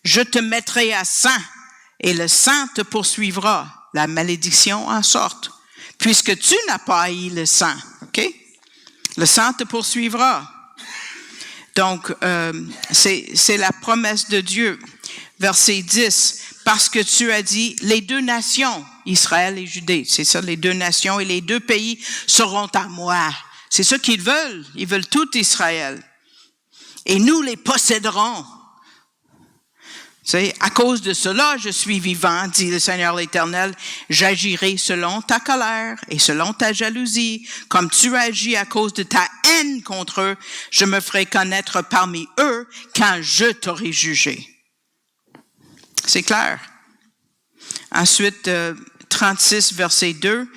A: Je te mettrai à sang, et le sang te poursuivra, la malédiction en sorte, puisque tu n'as pas haï le sang. OK? Le sang te poursuivra. Donc, c'est la promesse de Dieu. Verset 10, parce que tu as dit, les deux nations, Israël et Judée, c'est ça, les deux nations et les deux pays seront à moi. C'est ça qu'ils veulent. Ils veulent tout Israël. Et nous les posséderons. À cause de cela, je suis vivant, dit le Seigneur l'Éternel. J'agirai selon ta colère et selon ta jalousie. Comme tu agis à cause de ta haine contre eux, je me ferai connaître parmi eux quand je t'aurai jugé. C'est clair. Ensuite, 36, verset 2.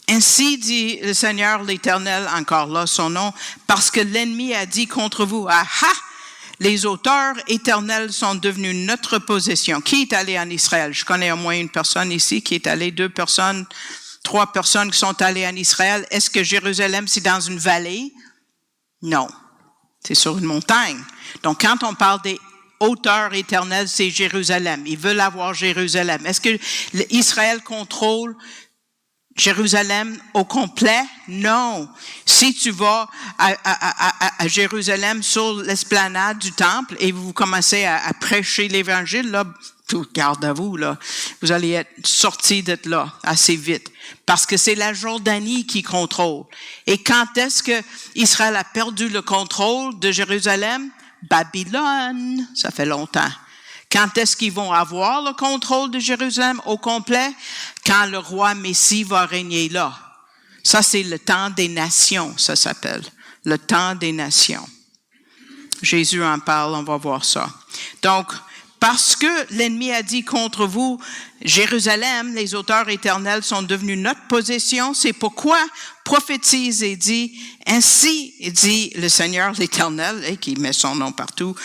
A: Ainsi dit le Seigneur l'Éternel, encore là son nom, parce que l'ennemi a dit contre vous, ah ah, les auteurs éternels sont devenus notre possession. Qui est allé en Israël? Je connais au moins une personne ici qui est allée, 2 personnes, 3 personnes qui sont allées en Israël. Est-ce que Jérusalem, c'est dans une vallée? Non. C'est sur une montagne. Donc, quand on parle des auteurs éternels, c'est Jérusalem. Ils veulent avoir Jérusalem. Est-ce que Israël contrôle Jérusalem au complet? Non. Si tu vas à Jérusalem sur l'esplanade du temple et vous commencez à prêcher l'Évangile, là, garde à vous, là, vous allez être sortis d'être là assez vite. Parce que c'est la Jordanie qui contrôle. Et quand est-ce que Israël a perdu le contrôle de Jérusalem? Babylone. Ça fait longtemps. Quand est-ce qu'ils vont avoir le contrôle de Jérusalem au complet? Quand le roi Messie va régner là. Ça, c'est le temps des nations, ça s'appelle. Le temps des nations. Jésus en parle, on va voir ça. Donc, parce que l'ennemi a dit contre vous, Jérusalem, les auteurs éternels sont devenus notre possession, c'est pourquoi prophétise et dit, ainsi dit le Seigneur l'Éternel, et qui met son nom partout,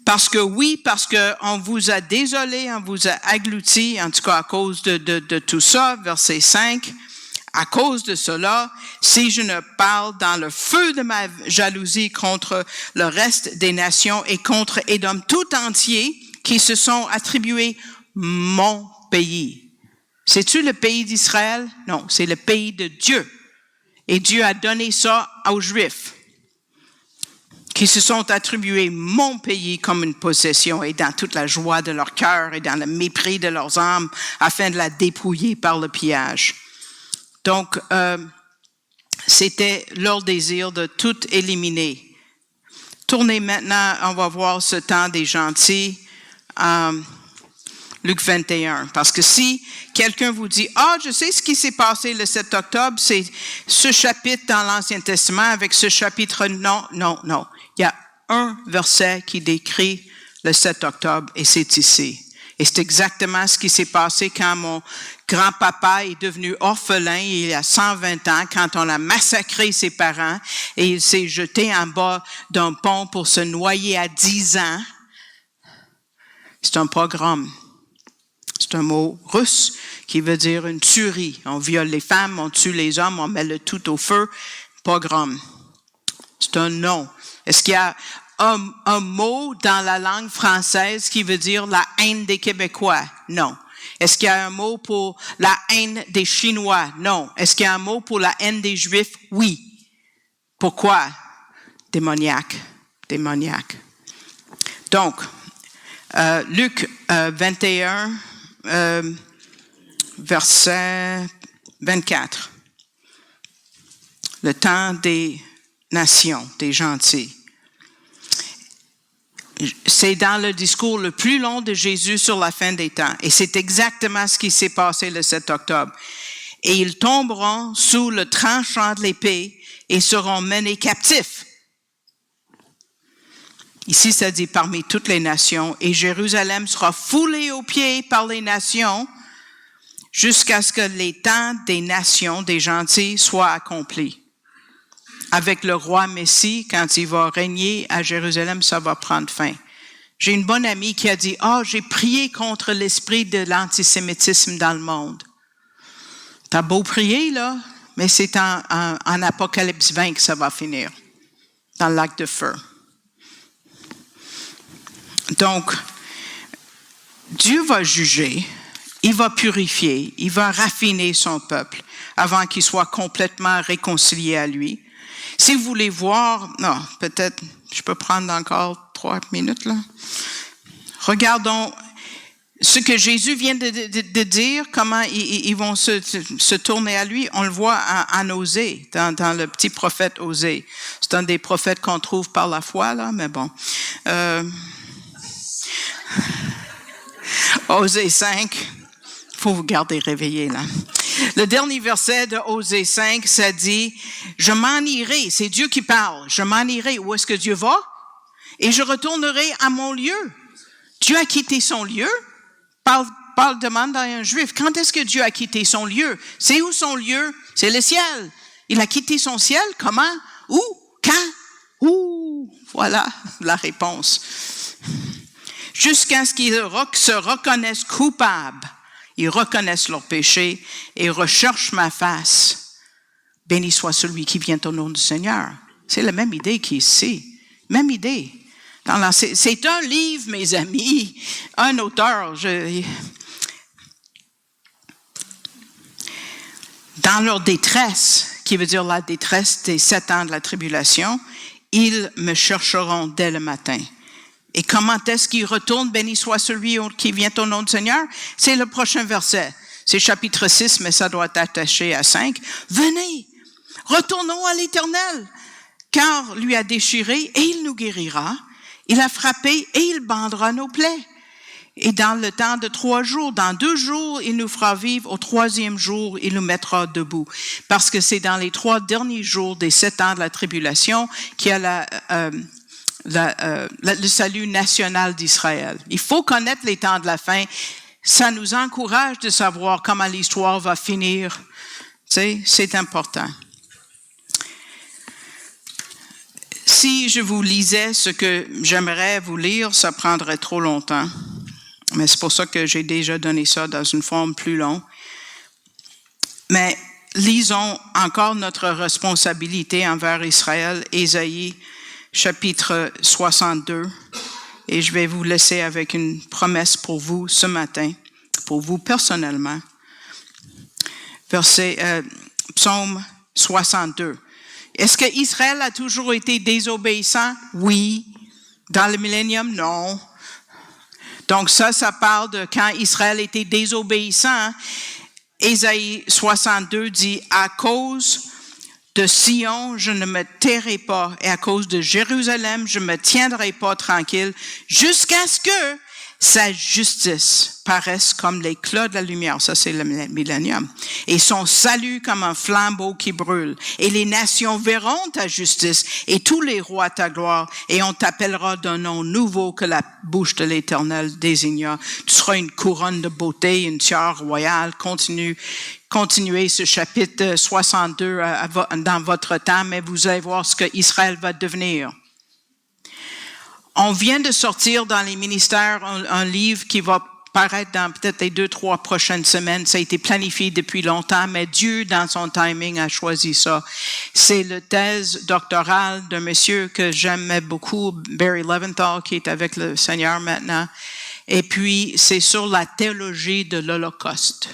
A: parce que on vous a désolé, on vous a aglouti, en tout cas à cause de tout ça, verset 5, à cause de cela, si je ne parle dans le feu de ma jalousie contre le reste des nations et contre Édom tout entier, qui se sont attribués mon pays. C'est-tu le pays d'Israël? Non, c'est le pays de Dieu. Et Dieu a donné ça aux Juifs, qui se sont attribués mon pays comme une possession et dans toute la joie de leur cœur et dans le mépris de leurs âmes afin de la dépouiller par le pillage. Donc, c'était leur désir de tout éliminer. Tournez maintenant, on va voir ce temps des gentils, Luc 21. Parce que si quelqu'un vous dit, je sais ce qui s'est passé le 7 octobre, c'est ce chapitre dans l'Ancien Testament avec ce chapitre, non. Il y a un verset qui décrit le 7 octobre et c'est ici. Et c'est exactement ce qui s'est passé quand mon grand-papa est devenu orphelin il y a 120 ans, quand on a massacré ses parents et il s'est jeté en bas d'un pont pour se noyer à 10 ans. C'est un pogrom. C'est un mot russe qui veut dire une tuerie. On viole les femmes, on tue les hommes, on met le tout au feu. Pogrom. C'est un nom. Est-ce qu'il y a un mot dans la langue française qui veut dire la haine des Québécois? Non. Est-ce qu'il y a un mot pour la haine des Chinois? Non. Est-ce qu'il y a un mot pour la haine des Juifs? Oui. Pourquoi? Démoniaque. Donc, Luc 21, verset 24. Le temps des nations, des gentils. C'est dans le discours le plus long de Jésus sur la fin des temps. Et c'est exactement ce qui s'est passé le 7 octobre. Et ils tomberont sous le tranchant de l'épée et seront menés captifs. Ici, ça dit parmi toutes les nations. Et Jérusalem sera foulée aux pieds par les nations jusqu'à ce que les temps des nations, des gentils, soient accomplis. Avec le roi Messie, quand il va régner à Jérusalem, ça va prendre fin. J'ai une bonne amie qui a dit, j'ai prié contre l'esprit de l'antisémitisme dans le monde. T'as beau prier, là, mais c'est en Apocalypse 20 que ça va finir, dans le lac de feu. Donc, Dieu va juger, il va purifier, il va raffiner son peuple avant qu'il soit complètement réconcilié à lui. Si vous voulez voir, peut-être, je peux prendre encore 3 minutes là. Regardons ce que Jésus vient de dire, comment ils vont se tourner à lui. On le voit en Osée, dans le petit prophète Osée. C'est un des prophètes qu'on trouve par la foi, là, mais bon. Osée 5, faut vous garder réveillé là. Le dernier verset de Osée 5, ça dit, je m'en irai, c'est Dieu qui parle, je m'en irai, où est-ce que Dieu va? Et je retournerai à mon lieu. Dieu a quitté son lieu? Paul demande à un juif, quand est-ce que Dieu a quitté son lieu? C'est où son lieu? C'est le ciel. Il a quitté son ciel, comment? Où? Quand? Où? Voilà la réponse. Jusqu'à ce qu'ils se reconnaissent coupables. Ils reconnaissent leur péché et recherchent ma face. Béni soit celui qui vient au nom du Seigneur. C'est la même idée qu'ici. Même idée. C'est un livre, mes amis, un auteur. Dans leur détresse, qui veut dire la détresse des 7 ans de la tribulation, ils me chercheront dès le matin. Et comment est-ce qu'il retourne, béni soit celui qui vient au nom du Seigneur? C'est le prochain verset. C'est chapitre 6, mais ça doit être attaché à 5. Venez, retournons à l'Éternel, car lui a déchiré et il nous guérira. Il a frappé et il bandera nos plaies. Et dans le temps de 3 jours, dans 2 jours, il nous fera vivre. Au 3e jour, il nous mettra debout. Parce que c'est dans les 3 derniers jours des 7 ans de la tribulation qu'il y a le salut national d'Israël. Il faut connaître les temps de la fin. Ça nous encourage de savoir comment l'histoire va finir. Tu sais, c'est important. Si je vous lisais ce que j'aimerais vous lire, ça prendrait trop longtemps. Mais c'est pour ça que j'ai déjà donné ça dans une forme plus longue. Mais lisons encore notre responsabilité envers Israël, Ésaïe, chapitre 62. Et je vais vous laisser avec une promesse pour vous ce matin, pour vous personnellement. Psaume 62. Est-ce que Israël a toujours été désobéissant? Oui. Dans le millénium? Non. Donc ça parle de quand Israël était désobéissant. Ésaïe 62 dit, à cause de Sion, je ne me tairai pas, et à cause de Jérusalem, je ne me tiendrai pas tranquille, jusqu'à ce que sa justice paraisse comme l'éclat de la lumière. Ça, c'est le millénium. Et son salut comme un flambeau qui brûle. Et les nations verront ta justice et tous les rois ta gloire. Et on t'appellera d'un nom nouveau que la bouche de l'Éternel désigna. Tu seras une couronne de beauté, une tiare royale. Continuez ce chapitre 62 dans votre temps, mais vous allez voir ce que Israël va devenir. On vient de sortir dans les ministères un livre qui va paraître dans peut-être les 2-3 prochaines semaines. Ça a été planifié depuis longtemps, mais Dieu, dans son timing, a choisi ça. C'est la thèse doctorale d'un monsieur que j'aimais beaucoup, Barry Leventhal, qui est avec le Seigneur maintenant. Et puis, c'est sur la théologie de l'Holocauste.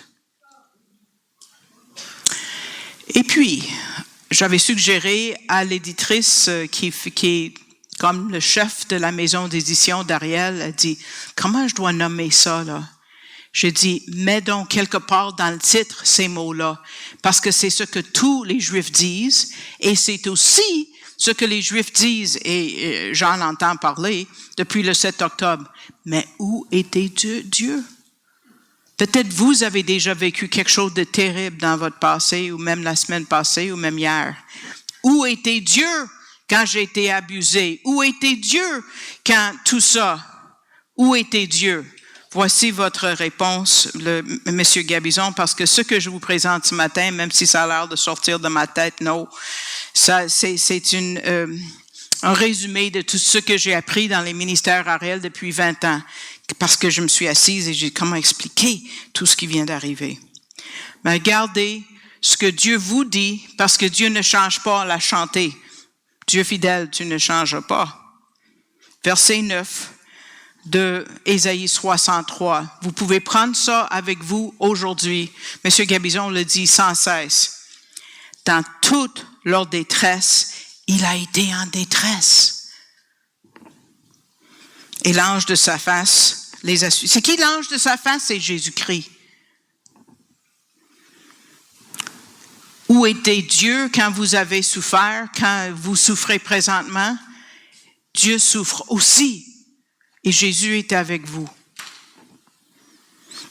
A: Et puis, j'avais suggéré à l'éditrice qui est comme le chef de la maison d'édition d'Ariel, a dit, comment je dois nommer ça, là? J'ai dit, mets donc quelque part dans le titre ces mots-là, parce que c'est ce que tous les Juifs disent, et c'est aussi ce que les Juifs disent, et j'en entends parler depuis le 7 octobre. Mais où était Dieu? Peut-être vous avez déjà vécu quelque chose de terrible dans votre passé, ou même la semaine passée, ou même hier. Où était Dieu quand j'ai été abusé? Où était Dieu quand tout ça? Où était Dieu? Voici votre réponse, Monsieur Gabizon, parce que ce que je vous présente ce matin, même si ça a l'air de sortir de ma tête, non, ça, c'est un résumé de tout ce que j'ai appris dans les ministères Ariel depuis 20 ans, parce que je me suis assise et j'ai comment expliquer tout ce qui vient d'arriver. Mais regardez ce que Dieu vous dit, parce que Dieu ne change pas à la chanter. Dieu fidèle, tu ne changes pas. Verset 9 de Ésaïe 63. Vous pouvez prendre ça avec vous aujourd'hui. Monsieur Gabizon le dit sans cesse. Dans toute leur détresse, il a été en détresse. Et l'ange de sa face les a suivis. C'est qui l'ange de sa face? C'est Jésus-Christ. Où était Dieu quand vous avez souffert, quand vous souffrez présentement? Dieu souffre aussi. Et Jésus est avec vous.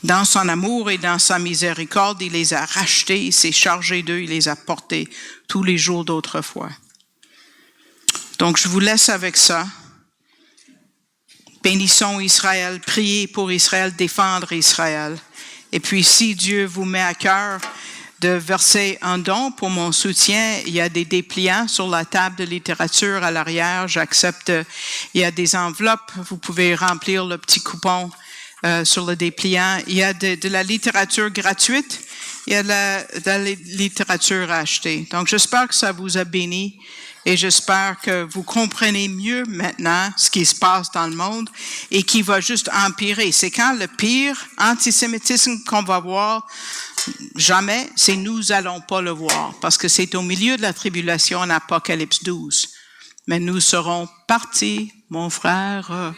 A: Dans son amour et dans sa miséricorde, il les a rachetés, il s'est chargé d'eux, il les a portés tous les jours d'autrefois. Donc, je vous laisse avec ça. Bénissons Israël, priez pour Israël, défendre Israël. Et puis, si Dieu vous met à cœur de verser un don pour mon soutien, il y a des dépliants sur la table de littérature à l'arrière. J'accepte, il y a des enveloppes, vous pouvez remplir le petit coupon sur le dépliant. Il y a de la littérature gratuite, il y a de la littérature à acheter. Donc, j'espère que ça vous a béni. Et j'espère que vous comprenez mieux maintenant ce qui se passe dans le monde et qui va juste empirer. C'est quand le pire antisémitisme qu'on va voir, jamais, c'est nous allons pas le voir parce que c'est au milieu de la tribulation en Apocalypse 12. Mais nous serons partis, mon frère.